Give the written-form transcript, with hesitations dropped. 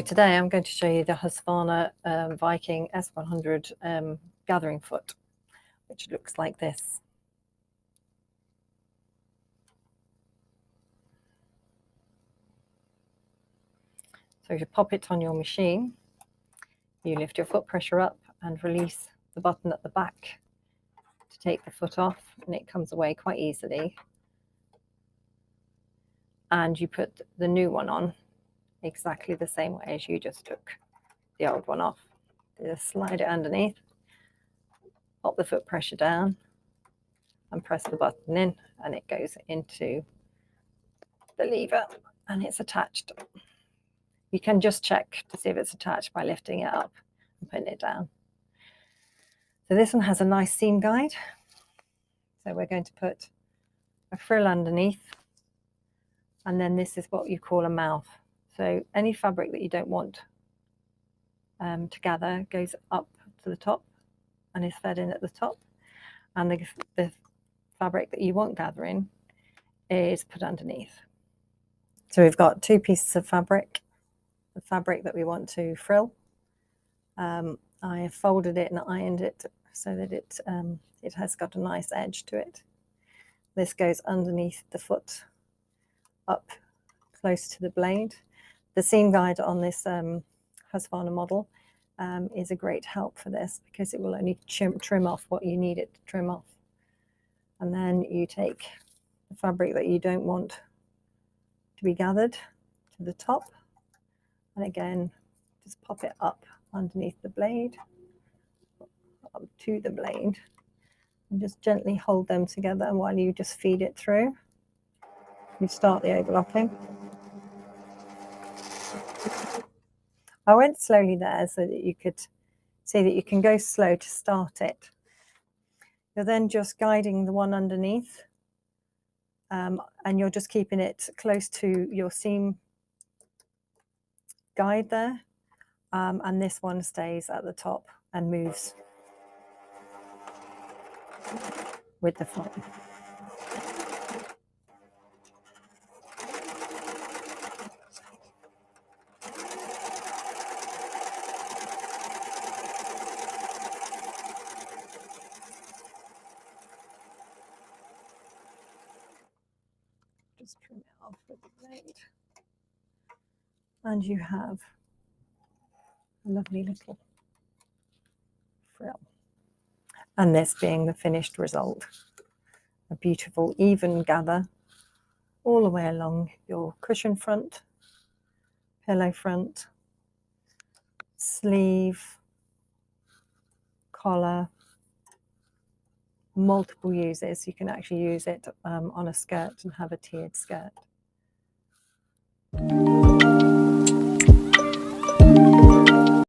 today I'm going to show you the Husqvarna Viking S100 gathering foot, which looks like this. So you pop it on your machine, you lift your foot pressure up and release the button at the back to take the foot off, and it comes away quite easily. And you put the new one on exactly the same way as you just took the old one off. Just slide it underneath, pop the foot pressure down and press the button in, and it goes into the lever and it's attached. You can just check to see if it's attached by lifting it up and putting it down. So this one has a nice seam guide. So we're going to put a frill underneath, and then this is what you call a mouth. So any fabric that you don't want to gather goes up to the top and is fed in at the top, and the fabric that you want gathering is put underneath. So we've got two pieces of fabric, the fabric that we want to frill. I have folded it and ironed it so that it has got a nice edge to it. This goes underneath the foot, up close to the blade. The seam guide on this Husqvarna model is a great help for this, because it will only trim off what you need it to trim off. And then you take the fabric that you don't want to be gathered to the top, and again just pop it up underneath the blade, up to the blade, and just gently hold them together while you just feed it through. You start the overlocking. I went slowly there so that you could see that you can go slow to start it. You're then just guiding the one underneath, and you're just keeping it close to your seam guide there, and this one stays at the top and moves with the foot. Just trim it off with the blade, and you have a lovely little frill. And this being the finished result, a beautiful even gather all the way along your cushion front, pillow front, sleeve, collar, multiple uses. You can actually use it on a skirt and have a tiered skirt.